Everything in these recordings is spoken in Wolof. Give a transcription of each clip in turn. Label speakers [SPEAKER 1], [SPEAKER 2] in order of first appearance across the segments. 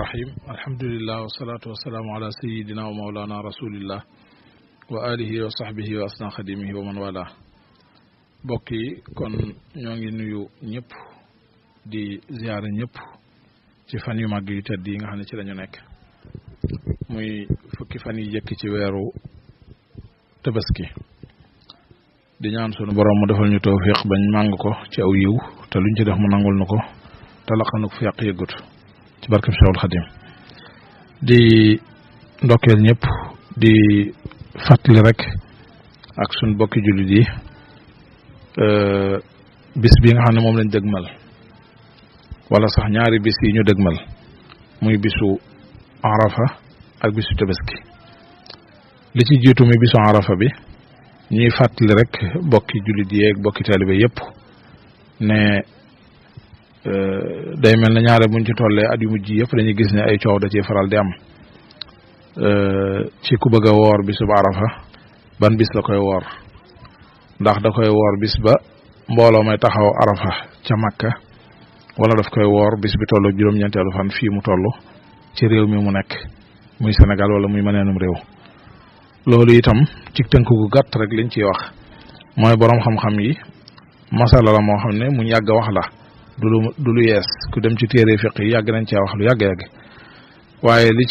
[SPEAKER 1] rahim alhamdulillah wasalaatu wasalaamu ala sayidina wa maulana rasulillah wa alihi wa sahbihi wa asna xadimihi wa man wala bokk yi kon ñoo ngi nuyu ñëpp di ziyaara ñëpp ci fan yu màgg yu tedd yi nga xam ne ci lañu nekk muy fukki fan yi jëkk ci weeru tabaski di ñaan sunu borom mu defal ñu tawfiq bañ màng ko ci aw yiw te luñ ci def mu nangul nu ko te laqanu ko fi yàq yëggut ci barkeb Cheikhul Khadim di ndokkeel ñëpp di fàttali rek ak suñ bokki jullit yi bis bi nga xam ne moom lañ dëgmal wala sax ñaari bis yi ñu dëgmal muy bisu arafa ak bisu tabaski li ci jiitu muy bisu arafa bi ñuy fàttali rek bokki jullit yi ak bokki taalibe yëpp ne day mel na ñaare buñ ci tollee at yu mujj yëpp dañuy gis ne ay coow da ciy faral di am ci ku bëgg a woor bisub arafa ban bis la koy woor ndax da koy woor bis ba mbooloo may taxaw arafa ca Makka wala daf koy woor bis bi toll juróom-ñeenteelu fan fii mu toll ci réew mi mu nekk muy Sénégal wala muy meneenum réew loolu itam ci tënk gu gàtt rek liñ ciy wax mooy boroom xam-xam yi masala la moo xam ne mu yàgg wax la du lu yees ku dem ci téere fiq yi yàgg nañ cee wax lu yàgg-yàgg waaye li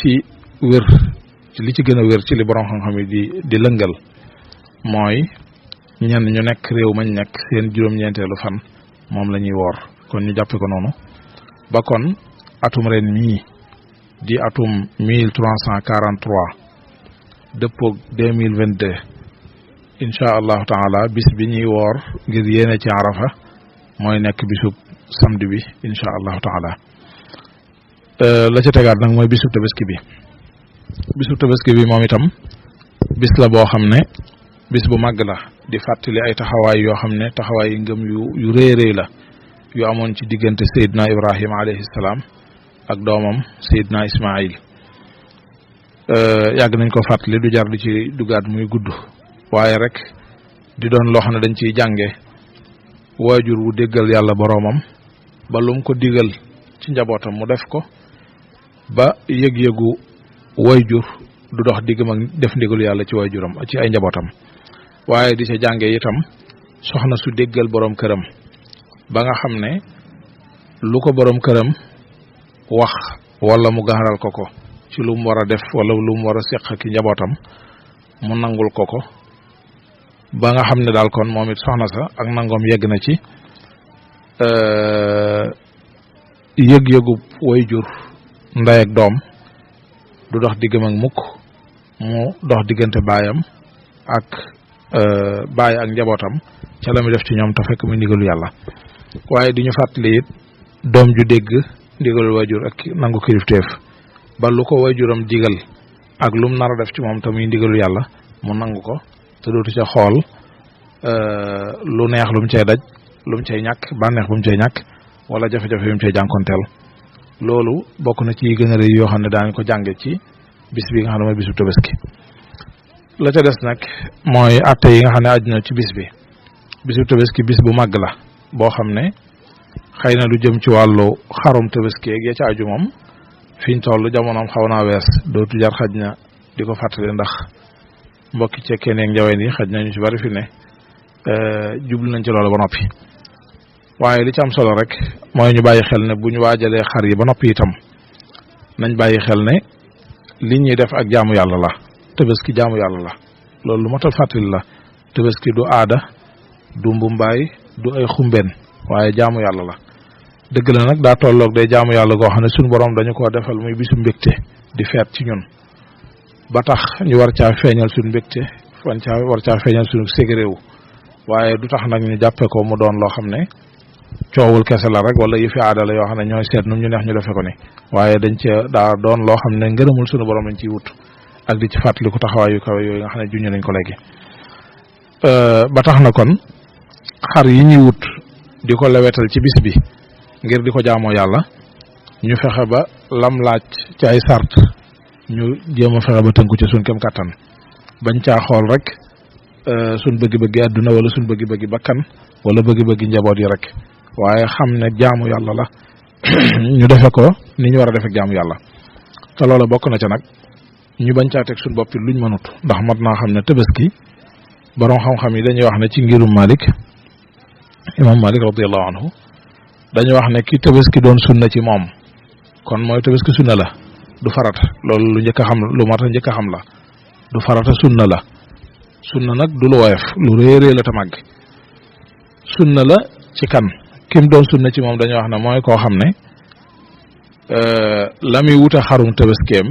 [SPEAKER 1] ci gën a wér ci li borom xam-xam yi di lëngal mooy ñenn ñu nekk réew mañ nekk seen juróom-ñeenteelu fan moom la ñuy woor kon ñu jàppe ko noonu ba kon atum ren mii di atum 1343 dëppoog 2022 incha allahu taala bis bi ñuy woor ngir yéene ci arafa mooy nekk bisub samedi bi incha allahu taala la ca tegaat nag mooy bisub tabaski bi moom itam bis la boo xam ne bis bu màgg la di fàttali ay taxawaay yoo xam ne taxawaay yi ngëm yu rëy la yu amoon ci diggante Seydina Ibrahima alayhi salaam ak doomam Seydina Ismaïl yàgg nañ ko fàttali du jar di ci dugaat muy gudd waaye rek di doon loo xam ne dañ ciy jànge waajur wu déggal yàlla boroomam ba lum ko digal ci njabootam mu def ko ba yëg-yëgu waajur du dox diggam ak def ndigalu yàlla ci waajuram ci ay njabootam waaye di ca jànge itam soxna su déggal boroom këram ba nga xam ne lu ko boroom këram wax wala mu gaaral ko ci lu mu war a def wala lu mu war a seq ki njabootam mu nangul ko ba nga xam ne daal kon moom it soxna sa ak nangoom yegg na ci yëg-yëgu waajur ndey ak doom du dox diggam ak mukk mu dox diggante baayam ak baay ak njabootam ca la mu def ci ñoom te fekk muy ndigalu yàlla waaye di ñu fàttali it doom ju dégg ndigalu waajur ak nangu kilifteef ba lu ko waajuram digal ak lum nar a def ci moom te muy ndigalu yàlla mu nangu ko te dootu ca xool lu neex lu mu cay daj lu mu cay ñàkk bànneex bu mu cay ñàkk wala jafe-jafe yu mu cay jànkonteel loolu bokk na ci gën a rëy yoo xam ne daañu ko jànge ci bis bi nga xam ne mooy bisu tabaski la ca des nag mooy atte yi nga xam ne aju na ci bisu tabaski bis bu màgg la boo xam ne xëy na lu jëm ci wàllu xarum tabaski ak ya ca aju moom fiñ toll jamonoom xaw naa wees dootu jar xaj na di ko fàttali ndax mbokki cekkee neeg njaween yi xaj nañu ci bari fi ne jublu nañ ci loolu ba noppi waaye li ci am solo rek mooy ñu bàyyi xel ne bu ñu waajalee xar yi ba noppi itam nañ bàyyi xel ne li ñuy def ak jaamu yàlla la tabaski jaamu yàlla la loolu lu matal fàttali la tabaski du aada du mbumbaay du ay xumbeen waaye jaamu yàlla la dëgg la nag daa tolloog day jaamu yàlla goo xam ne suñu borom dañu ko defal muy bisu mbégte di feet ci ñun ba tax ñu war caa feeñal suñu mbégte war caa feeñal suñu ségréew waaye du tax nag ñu jàppe ko mu doon loo xam ne coowul kese la rek wala yëfi aada la yoo xam ne ñooy seet nu ñu neex ñu defe ko ni waaye dañ ci daa doon loo xam ne ngërëmul suñu borom lañ ciy wut ak di ci fàttaliku taxawaay yu kawe yooyu nga xam ne juñu nañ ko léegi ba tax na kon xar yi ñuy wut di ko lewetal ci bis bi ngir di ko jaamoo yàlla ñu fexe ba lam laaj ci ay sart ñu jéem a fexe ba tënku ci suñ kem kàttan bañ caa xool rek suñ bëggi-bëggi àdduna wala suñ bëggi-bëggi bakkan wala bëggi-bëggi njaboot yi rek waaye xam ne jaamu yàlla la ñu defe ko ni ñu war a defe jaamu yàlla te loola bokk na ca nag ñu bañ caa teg suñu bopp luñ mënut ndax mat naa xam ne tabaski borom xam-xam yi dañuy wax ne ci ngirum Malik imam Malik radiyallahu anhu dañuy wax ne ki tabaski doon sunna ci moom kon mooy tabaski sunna la du farata loolu lu njëkk a xam lu mat a njëkk a xam la du farata sunna la sunna nag du lu woyof lu réerée la ta màgg sunna la ci kan kim doon sunna ci moom dañuy wax ne mooy koo xam ne la muy wuta xarum tabaskeem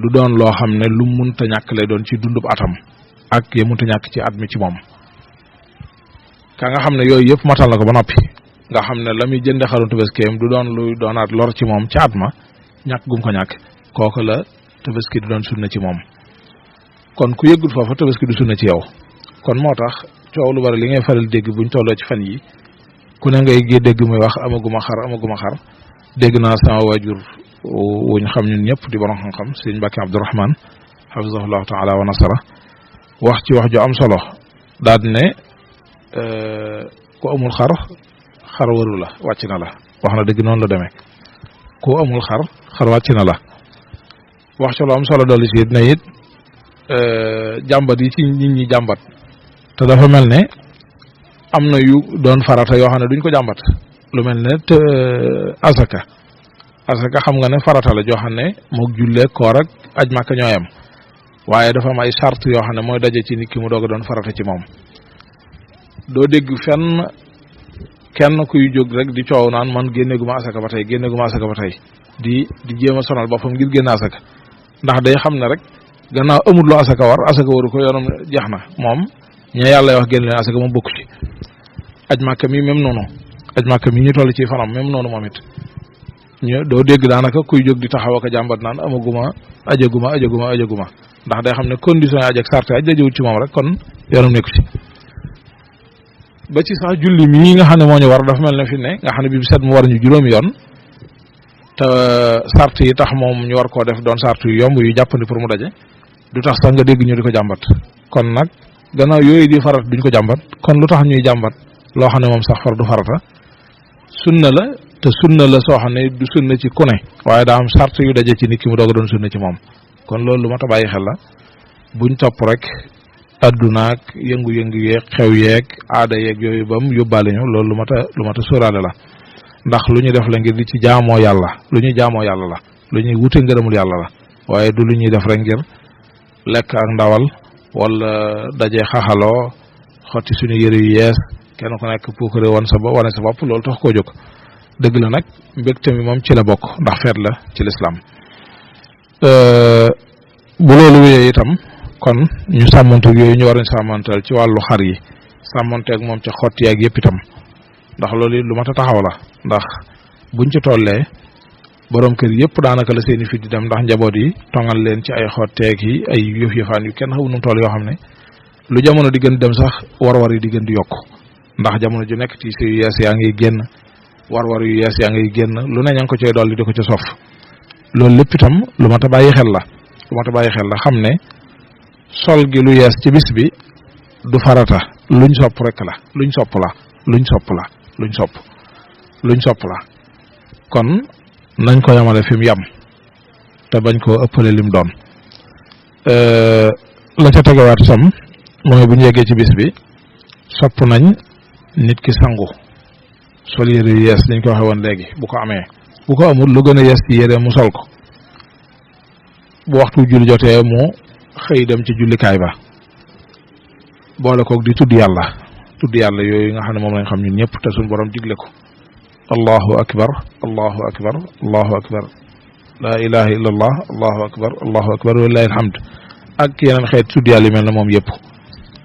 [SPEAKER 1] du doon loo xam ne lu munta ñàkk lay doon ci dundub atam ak ya munta ñàkk ci at mi ci moom ka nga xam ne yooyu yëpp matal na ko ba noppi nga xam ne la muy jënde xarum tabaskeem du doon luy doonaat lor ci moom ci at ma ñàkk gum ko ñàkk kooku la tabaski du doon sunna ci moom kon ku yëggul foofa tabaski du sunna ci yow kon moo tax coow lu bari li ngay faral dégg buñ tolloo ci fan yi ku ne ngay gee dégg muy wax amaguma xar dégg naa sama waajur wuñ xam ñun ñëpp di borom xam-xam sëñ Mbàkke Abdourahman hafizahullahu taala wa nasara wax ci wax ju am solo daal ne ku amul xar waru la wàcc na la wax na dëgg noonu la demee ku amul xar wàcc na la wax ci lu am solo dolli ci ne it jàmbat yi ci nit ñi jàmbat te dafa mel ne am na yu doon farata yoo xam ne duñ ko jàmbat lu mel ne te asaka xam nga ne farata la joo xam ne moog jullee koor ak aj màkka ñooyam waaye dafa am ay charte yoo xam ne mooy daje ci nit ki mu doog a doon farata ci moom doo dégg fenn kenn kuy jóg rek di coow naan man génneeguma asaka ba tey di jéem a sonal boppam ngir génne asaka ndax day xam ne rek gannaaw amul lu asaka war asaka waru ko yoonam jeex na moom ña yàlla wax génn leen asaka moom bokku ci aj màkka mi même noonu aj màkka mi ñu toll ci fanam même noonu moom it ñu doo dégg daanaka kuy jóg di taxaw ak jàmbat naan ajaguma ndax day xam ne condition yi aj ak sarte aj dajewut ci moom rek kon yoonam nekku ci ba ci sax julli mii nga xam ne moo ñu war dafa mel ne fi ne nga xam ne bi set mu war ñu juróomi yoon te sart yi tax moom ñu war koo def doon sart yu yomb yu jàppandi pour mu daje du tax sax nga dégg ñu di ko jàmbat kon nag gannaaw yooyu di farat duñ ko jàmbat kon lu tax ñuy jàmbat loo xam ne moom sax far du farata sunna la te sunna la soo xam ne du sunna ci ku ne waaye daa am sart yu daje ci nit ki mu doog a doon sunna ci moom kon loolu lu mat a bàyyi xel la buñ topp rek adduna ak yëngu-yëngu yeeg xew yeeg aada yeeg yooyu ba mu yóbbaale ñu loolu lu mat a sóoraale la ndax lu ñu def la ngir di ci jaamoo yàlla lu ñuy jaamoo yàlla la lu ñuy wute ngërëmul yàlla la waaye du lu ñuy def rek ngir lekk ak ndawal wala daje xaxaloo xotti suñu yëre yu yees kenn ku nekk puukare wane sa bopp loolu tax koo jóg dëgg la nag mbégte mi moom ci la bokk ndax feet la ci lislaam bu loolu wéyee itam kon ñu sàmmanteeg yooyu ñu war a sàmmanteel ci wàllu xar yi sàmmanteeg moom ca xotti ak yëpp itam ndax loolu lu mat a taxaw la ndax buñ ci tollee borom kër yëpp daanaka la seeni fit di dem ndax njaboot yi tongal leen ci ay xotteeg yi ay yëf-yëfaan yu kenn xamu nu toll yoo xam ne lu jamono di gën dem sax war-war yi di gën di yokk ndax jamono ju nekk ci yu yees yaa ngi génn war-war yu yees yaa ngi génn lu ne ña ngi ko cee dolli di ko ca sof loolu lépp itam lu mat a bàyyi xel la xam ne sol gi lu yees ci bis bi du farata luñ sopp rek la luñ sopp la kon nañ ko yamale fi mu yam te bañ koo ëppale lim doon la ca tegewaat itam mooy bu ñu yeggee ci bis bi sopp nañ nit ki sangu sol yére yu yees dañ ko waxe woon léegi bu ko amee bu ko amul lu gën a yees ci yére mu sol ko bu waxtu julli jotee mu xëy dem ci jullikaay ba boole koog di tudd yàlla yooyu nga xam ne moom lañ xam ñun ñëpp te suñu borom digle ko allahu akbar allahu akbar allahu akbar la ilaha illa allah allahu akbar walillahi alhamd ak yeneen xeet tudd yàlla yu mel ne moom yëpp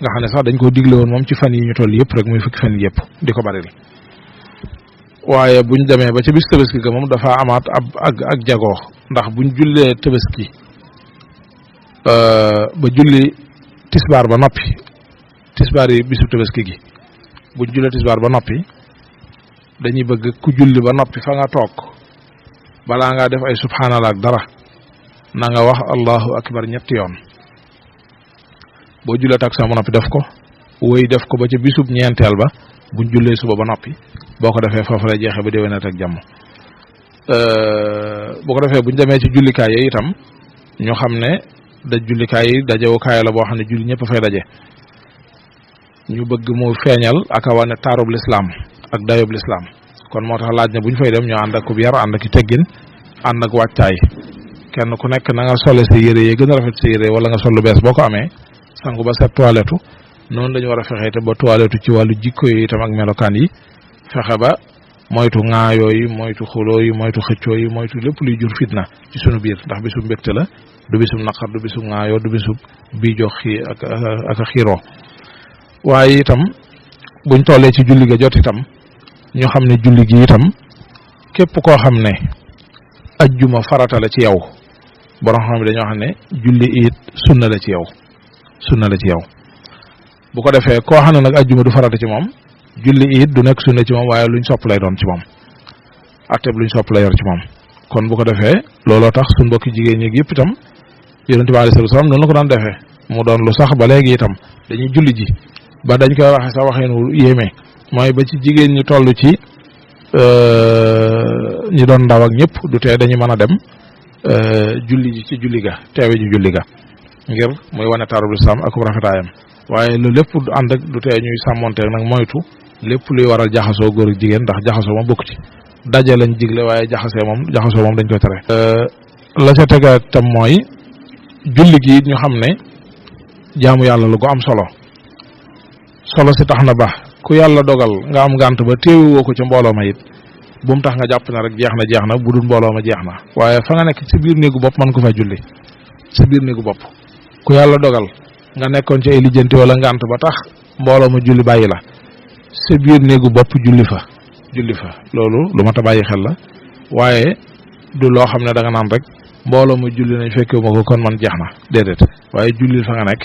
[SPEAKER 1] nga xam ne sax dañ ko digle woon moom ci fan yi ñu toll yëpp rek muy fukki fan yëpp di ko baril waaye buñ demee ba ca bis tabaski ga moom dafa amaat ak jagoo ndax buñ jullee tabaski ba julli tisbaar ba noppi tisbaar yi bisu tabaski gi buñ jullee tisbaar ba noppi dañuy bëgg ku julli ba noppi fa nga toog balaa ngaa def ay subhanallah ak dara na nga wax allahu akbar ñetti yoon boo jullee takkusaan ba noppi def ko woy def ko ba ca bisub ñeenteel ba buñ jullee suba ba noppi boo ko defee foofu lay jeexee ba déwénat ak jàmm bu ko defee buñ demee ci jullikaay yi itam ñu xam ne jullikaay yi dajewukaay la boo xam ne julli ñëpp fay daje ñu bëgg mu feeñal ak a wane taarub lislaam ak dayob lislaam kon moo tax laaj ne buñ fay dem ñu ànd ak ku yar ànd ak teggin ànd ak wàccaay kenn ku nekk na nga sole sa yére yi gën a rafet sa yére wala nga sol lu bees boo ko amee sangu ba set toilette noonu lañu war a fexee te ba toilette ci wàllu jikko yi itam ak melokaan yi fexe ba moytu ŋaayoo yi moytu xuloo yi moytu xëccoo yi moytu lépp luy jur fitna ci sunu biir ndax bisu mbégte la du bisum naqar du bisum ŋaayoo du bisum bii jox xii ak a xiiroo waaye itam buñ tollee ci julli ga jot itam ñu xam ne julli gi itam képp koo xam ne ajjuma farata la ci yow borom xam ne dañoo xam ne julli it sunna la ci yow bu ko defee koo xam ne nag ajjuma du farata ci moom julli it du nekk sunna ci moom waaye luñ sopp lay doon ci moom atteb luñ sopp lay yor ci moom kon bu ko defee looloo tax suñ mbokki jigéen ñi yëpp itam yonent bi alayhi salaam noonu la ko daan defee mu doon lu sax ba léegi itam dañuy julli ji ba dañ koy waxe sax waxee nu yéeme mooy ba ci jigéen ñi toll ci ñi doon ndaw ak ñëpp du tee dañu mën a dem julli ji ci julli ga teewe ji julli ga ngir muy wane taarub lislaam ak rafetaayam waaye loolu lépp ànd ak du tee ñuy sàmmonteeg nag moytu lépp luy waral jaxasoo góor ak jigéen ndax jaxasoo moom bokk ci daje lañ digle waaye jaxasoo moom dañ koy tere. la ca tega tam mooy julli gi ñu xam ne jaamu yàlla la gu am solo si tax na ba ku yàlla dogal nga am ngànt ba téewoo ko ca mbooloo ma it bu mu tax nga jàpp na rek jeex na bu dul mbooloo ma jeex na waaye fa nga nekk ci biir néegu bopp mën ko fa julli ci biir néegu bopp ku yàlla dogal nga nekkoon ci ay lijjanti wala ngànt ba tax mbooloo ma julli bàyyi la sa biir néegu bopp julli fa loolu lu mat a bàyyi xel la waaye du loo xam ne da nga naan rek mbooloo ma julli nañ fekke ma ko kon man jeex na déedéet waaye julli fa nga nekk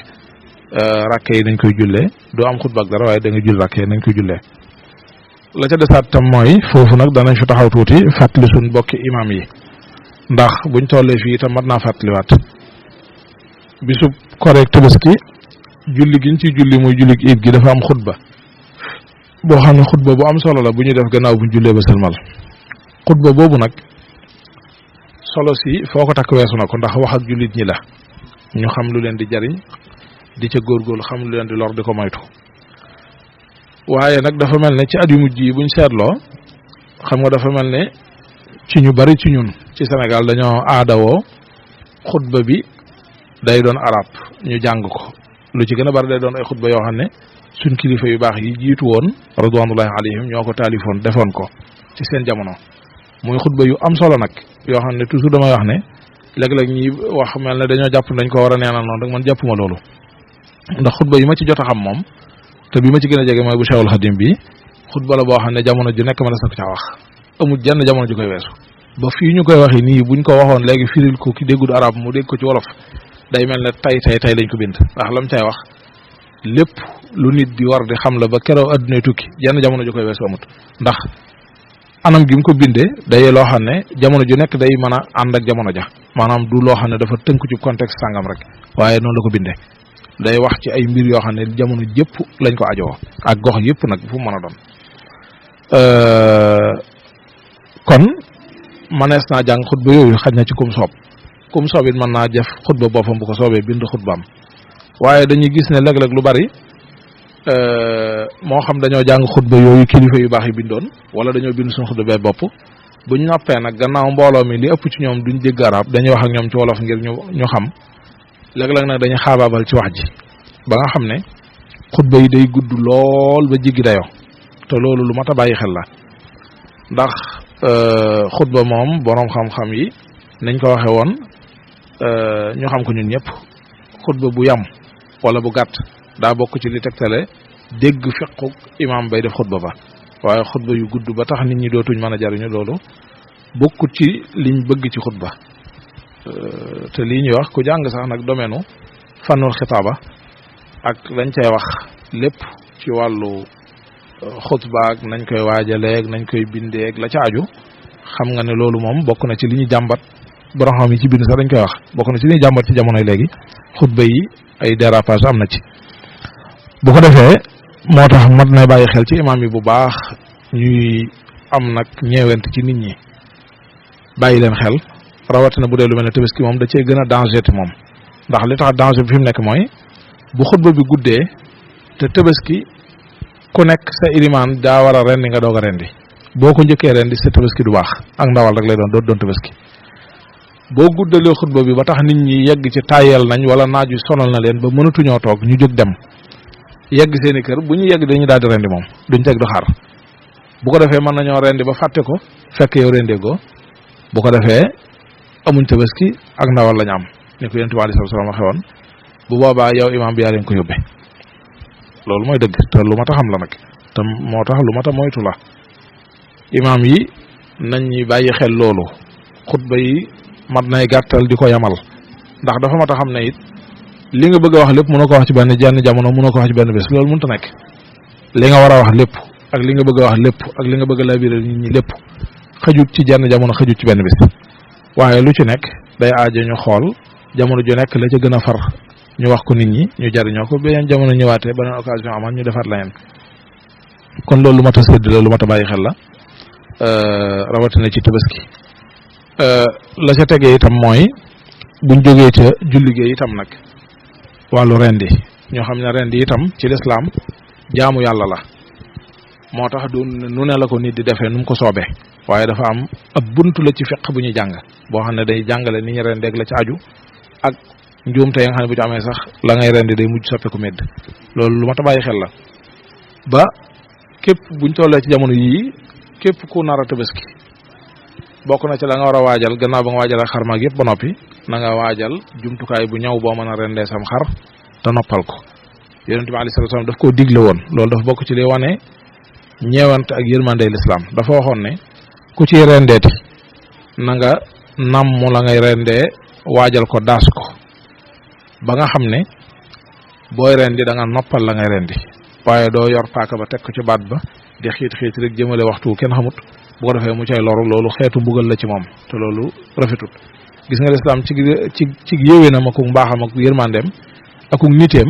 [SPEAKER 1] rakke yi nañ koy jullee doo am xutba ak dara waaye da nga julli rakke yi nañ koy jullee la ca desaat tam mooy foofu nag danañ fi taxaw tuuti fàttali suñ bokki imam yi ndax buñ tollee fii itam mat naa fàttaliwaat bisub korek tabaski julli giñ ci julli muy julli iid gi dafa am xutba boo xam ne xutba bu am solo la bu ñu def gannaaw buñ jullee ba sëlmal xutba boobu nag solo si foo ko takk weesu na ko ndax wax ak jullit ñi la ñu xam lu leen di jariñ di ca góorgóorlu xam lu leen di lor di ko moytu waaye nag dafa mel ne ci at yu mujj yi buñ seetloo xam nga dafa mel ne ci ñu bari ci ñun ci Sénégal dañoo aadawoo xutba bi day doon arab ñu jàng ko lu ci gën a bari day doon ay xutba yoo xam ne suñ kilifa yu baax yi jiitu woon ridwanullahi alayhim ñoo ko taalifoon defoon ko ci seen jamono muy xutba yu am solo nag yoo xam ne toujours damay wax ne léeg-léeg ñi wax mel ne dañoo jàpp dañ ko war a neenal noonu rek man jàppuma loolu ndax xutba yi ma ci jot a xam moom te bi ma ci gën a jege mooy bu Cheikhul Khadim bi xutba la boo xam ne jamono ju nekk mën a sak caa wax amul jenn jamono ju koy weesu ba fii ñu koy waxi nii buñ ko waxoon léegi firil ko ki déggul arab mu dégg ko ci wolof day mel ne tay lañ ko bind ndax lam cay wax lépp lu nit di war di xam la ba keroog addunay tukki jenn jamono ju koy weesu amut ndax anam gi mu ko bindee day loo xam ne jamono ju nekk day mën a ànd ak jamono ja maanaam du loo xam ne dafa tënku ci contexte sàngam rek waaye noonu la ko bindee day wax ci ay mbir yoo xam ne jamono jëpp lañ ko ajoo ak gox yëpp nag fu mën a doon kon manees naa jàng xutba yooyu xaj na ci kum soob it mën naa def xutba boppam bu ko soobee bind xutbaam waaye dañuy gis ne léeg-léeg lu bari moo xam dañoo jàng xutba yooyu kilifa yu baax yi bindoon wala dañoo bind suñu xutba bee bopp buñ noppee nag gannaaw mbooloo mi li ëpp ci ñoom duñ dégg arab dañuy wax ak ñoom ci wolof ngir ñu xam léeg-léeg nag dañuy xaabaabal ci wax ji ba nga xam ne xutba yi day gudd lool ba jéggi dayoo te loolu lu mat a bàyyi xel la ndax xutba moom boroom xam-xam yi nañ ko waxe woon ñu xam ko ñun ñëpp xutba bu yam wala bu gàtt daa bokk ci li tegtale dégg fiqu imam bay def xutba ba waaye xutba yu gudd ba tax nit ñi dootuñ mën a jariñu loolu bokkut ci liñ bëgg ci xutba te lii ñuy wax ku jàng sax nag domaine u fannul xitaaba ak lañ cay wax lépp ci wàllu xutba ak nañ koy waajaleeg nañ koy bindeeg la ca aju xam nga ne loolu moom bokk na ci li ñu jàmbat borom xam yi ci bind sax dañ koy wax bokk na ci li ñu jàmbat ci jamonoy léegi xutba yi ay dérapage am na ci bu ko defee moo tax mat na bàyyi xel ci imaam yi bu baax ñuy am nag ñeewent ci nit ñi bàyyi leen xel rawatina bu dee lu mel ne tabaski moom da cee gën a danger te moom ndax li tax danger bi fi mu nekk mooy bu xutba bi guddee te tabaski ku nekk sa ilimaan daa war a rendi nga doog a rendi boo ko njëkkee rendi sa tabaski du baax ak ndawal rek lay doon tabaski boo guddalee xutba bi ba tax nit ñi yegg ci tàyyeel nañ wala naaj wi sonal na leen ba mënatuñoo toog ñu jóg dem yegg seeni kër bu ñu yegg dañuy daal di rendi moom duñ teg du xaar bu ko defee mën nañoo rendi ba fàtte ko fekk yow rendee bu ko defee amuñ tabaski ak ndawal lañ am ni ko yonent bi alayhi salaam waxe woon bu boobaa yow imaam bi yaa leen ko yóbbee loolu mooy dëgg te lu mat a xam la nag te moo tax lu mat a moytu la imaam yi nañ ñi bàyyi xel loolu xutba yi mat nay gàttal di ko yamal ndax dafa mat a xam ne it li nga bëgg a wax lépp mënoo ko wax ci benn jenn jamono mënoo ko wax ci benn bés loolu mënut a nekk li nga war a wax lépp ak li nga bëgg a wax lépp ak li nga bëgg a labiré nit ñi lépp xëjut ci jenn jamono xëjut ci benn bés waaye lu ci nekk day aajo ñu xool jamono ju nekk la ca gën a far ñu wax ko nit ñi ñu jariñoo ko beneen jamono ñëwaatee beneen occasion amaan ñu defaat leneen kon loolu lu mat a sédd la lu mat a bàyyi xel la rawatina ci tabaski la ca tegee itam mooy buñ jógee ca julli gi itam nag wàllu rendi ñoo xam ne rendi itam ci lislaam jaamu yàlla la moo tax du nu ne la ko nit di defee nu mu ko soobee waaye dafa am ab buntu la ci fiq bu ñuy jàng boo xam ne day jàngale ni ñu rendeeg la ci aju ak njuumte yi nga xam ne bu ci amee sax la ngay rendi day mujj soppeeku medd loolu lu mat a bàyyi xel la ba képp buñ tollee ci jamono yii képp ku nar a tabaski bokk na ci la nga war a waajal gannaaw ba nga waajal ak xarmaag yëpp ba noppi na nga waajal jumtukaay bu ñaw boo mën a rendee sam xar te noppal ko yonent bi alayhi salaam daf koo digle woon loolu dafa bokk ci li wane ñeewante ak yërmande lislaam dafa waxoon ne ku ci rendeeti na nga namm la ngay rendee waajal ko daas ko ba nga xam ne booy rendi da nga noppal la ngay rendi waaye doo yor paaka ba teg ko ci baat ba di xiit rek jëmale waxtu kenn xamut bu ko defee mu cay loru loolu xeetu mbugal la ci moom te loolu rafetut gis nga lislaam ci yéwénam ak mbaaxam ak yërmandeem ak niteem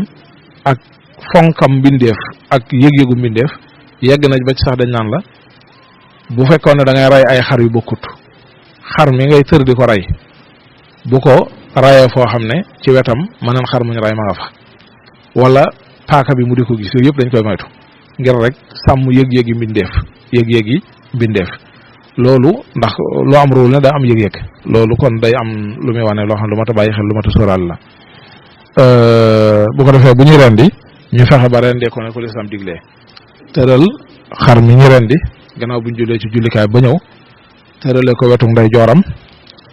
[SPEAKER 1] ak fonkam mbindeef ak yëg-yëgu mbindeef yegg na ba ci sax dañ naan la bu fekkoon ne da ngay rey ay xar yu bokkut xar mi ngay tër di ko rey bu ko rayee foo xam ne ci wetam mëneen xar muñ rey ma nga fa wala paaka bi mu di ko gis yooyu yëpp dañ koy moytu ngir rek sàmm yëg-yëgi mbindeef loolu ndax lu am rôle ne daa am yëg-yëg loolu kon day am lu muy wane loo xam ne lu mat a bàyyi xel lu mat a sóoraal la bu ko defee bu ñuy rendi ñu fexe ba rendee ko ne ko lislaam diglee tëral xar mi ñu rendi gannaaw buñ jullee ci jullikaay ba ñëw tërale ko wetu nday jooram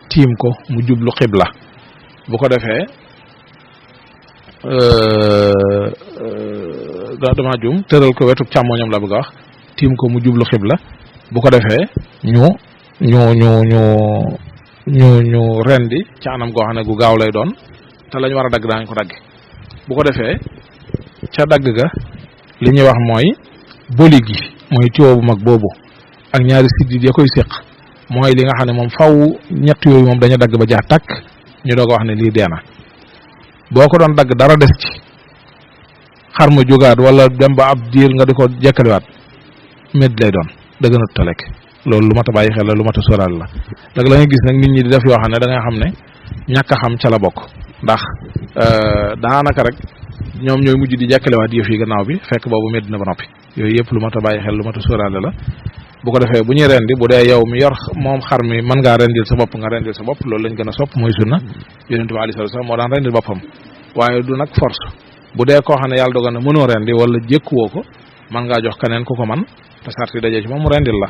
[SPEAKER 1] tiim ko mu jublu xibla bu ko defee dama juum tëral ko wetu càmmoñam la bëgg a wax tiim ko mu jublu xibla bu ko defee ñu rendi ci anam goo xam ne gu gaaw lay doon te lañ war a dagg daañ ko dagg bu ko defee ca dagg ga li ñuy wax mooy boli gi mooy tuyau bu mag boobu ak ñaari siddit ya koy séq mooy li nga xam ne moom faw ñett yooyu moom dañu dagg ba jaax tàkk ñu doog a wax ne lii dee na boo ko doon dagg dara des ci xar ma jógaat wala dem ba ab diir nga di ko jekkaliwaat med lay doon dëgg na talek loolu lu mat a bàyyi xel la lu mat a sóoraal la dag la nga gis nag nit ñi di def yoo xam ne da nga xam ne ñàkk a xam ca la bokk ndax daanaka rek ñoom ñooy mujj di jekkaliwaat yëf yi gannaaw bi fekk boobu med na ba noppi yooyu yëpp lu mat a bàyyi xel lu mat a sóoraale la bu ko defee bu ñuy rendi bu dee yow mi yor moom xar mi mën ngaa rendil sa bopp nga rendil sa bopp loolu lañ gën a sopp mooy sunna yonent bi alayhi salaam moo daan rendil boppam waaye du nag force bu dee koo xam ne yàlla dogal na mënoo rendi wala jékkuwoo ko mën ngaa jox keneen ku ko man te sarti dajee ci moom mu rendil la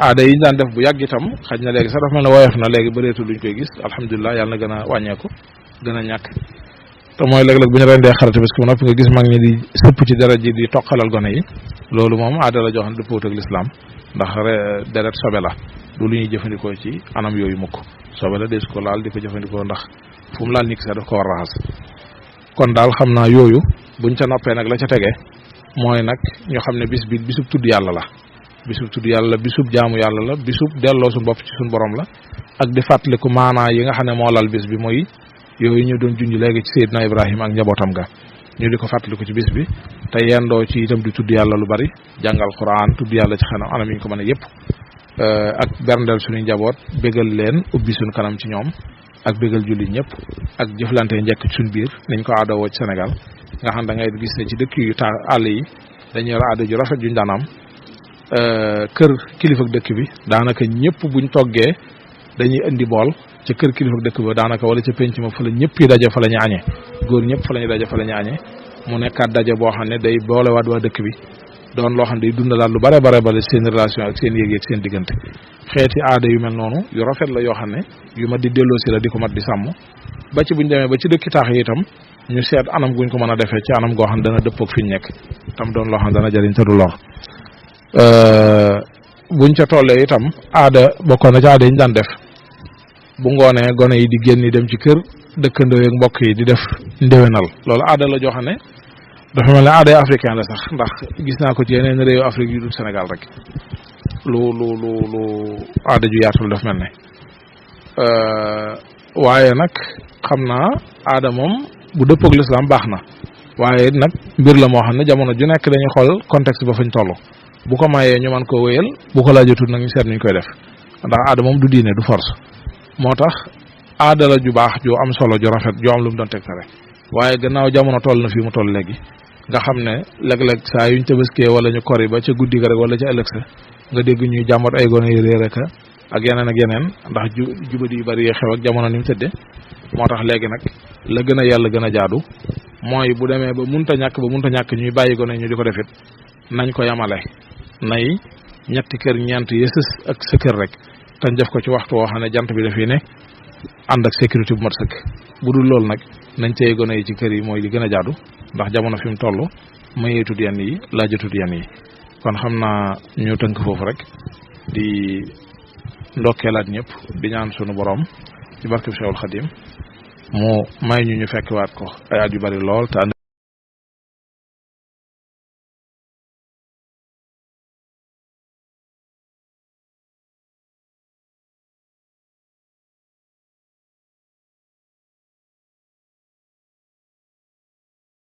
[SPEAKER 1] aada yi ñu daan def bu yàgg itam xaj na léegi sax dafa mel ne woyof na léegi bëreetul luñ koy gis alhamdulilah yàlla na gën a wàññeeku gën a ñàkk te mooy léeg-léeg bu ñu rendee xarate parce que bu noppi nga gis mag ñi di sëpp ci dara ji di toqalal gone yi loolu moom aada la joo xam ne dëppoot ak lislaam ndax deret sobe la du lu ñuy jëfandikoo ci anam yooyu mukk sobe la des ko laal di ko jëfandikoo ndax fu mu laal nit ki sax daf ko war a raxas kon daal xam naa yooyu buñ ca noppee nag la ca tege mooy nag ñu xam ne bis bi bisub tudd yàlla la bisub tudd yàlla la bisub jaamu yàlla la bisub delloo suñu bopp ci suñu borom la ak di fàttaliku maanaa yi nga xam ne moo lal bis bi mooy yooyu ñu doon junj léegi ci Seydina Ibrahima ak njabootam ga ñu di ko fàttaliku ci bis bi te yendoo ci itam di tudd yàlla lu bari jàngal Quran tudd yàlla ci xanam anam yi ñu ko mën a yëpp ak berndeel suñu njaboot bégal leen ubbi suñu kanam ci ñoom ak bégal jullit ñëpp ak jëflante njëkk ci suñu biir niñ ko aadawoo ci Sénégal nga xam da ngay gis ne ci dëkk yu àll yi dañuy yor aada ju rafet juñ daan am kër kilifa dëkk bi daanaka ñëpp buñ toggee dañuy indi bool ca kër kilifa dëkk ba daanaka wala ca penc ma fa la ñëpp yi daje fa la ñu añee góor ñëpp fa la ñu daje fa la ñu añee mu nekkaat daje boo xam ne day boolewaat waa dëkk bi doon loo xam ne day dundalaat lu bare seen relation ak seen yéeg ak seen diggante xeeti aada yu mel noonu yu rafet la yoo xam ne yu mat di delloosi la di ko mat di sàmm ba ci buñ demee ba ci dëkki taax yi itam ñu seet anam guñ ko mën a defee ci anam goo xam ne dana dëppoog fi ñu nekk tam doon loo xam ne dana jëriñ te du lor buñ ca tollee itam aada bokkoon na ci aada yi ñu daan def bu ngoonee gone yi di génn dem ci kër dëkkandoo ak mbokk yi di def ndéwénal loolu aada la joo xam ne dafa mel ne aaday africain la sax ndax gis naa ko ci yeneen réewu Afrique yu dul Sénégal rek lu aada ju yaatul daf mel ne waaye nag xam naa aada moom bu dëppoog lislaam baax na waaye nag mbir la moo xam ne jamono ju nekk dañuy xool contexte ba fañ toll bu ko mayee ñu mën koo wéyal bu ko laajatul nag ñu seet nuñ koy def ndax aada moom du diine du force moo tax aada la ju baax ju am solo ju rafet ju am lu mu doon tegtale waaye gannaaw jamono toll na fii mu toll léegi nga xam ne léeg-léeg saa yuñ tabaskee wala ñu kori ba ca guddi ga rek wala ca ëllëg sa nga dégg ñuy jàmbat ay gone yu réer ak yeneen ndax jubadi yu bari yi xew ak jamono ni mu tëdde moo tax léegi nag la gën a yàlla gën a jaadu mooy bu demee ba munta ñàkk ñuy bàyyi gone ñu di ko defit nañ ko yamale nay ñetti kër ñeent yësës ak sa kër rek tañ def ko ci waxtu woo xam ne jant bi dafii ne ànd ak sécurité bu mat sëkk bu dul loolu nag nañ téye gone yi ci kër yi mooy li gën a jaadu ndax jamono fi mu toll mayeetut yenn yi laajatut yenn yi kon xam naa ñu tënk foofu rek di ndokkeelaat ñëpp di ñaan sunu borom ci barkeb Cheikhul Khadim mu may ñu fekk waat ko ay at yu bari lool te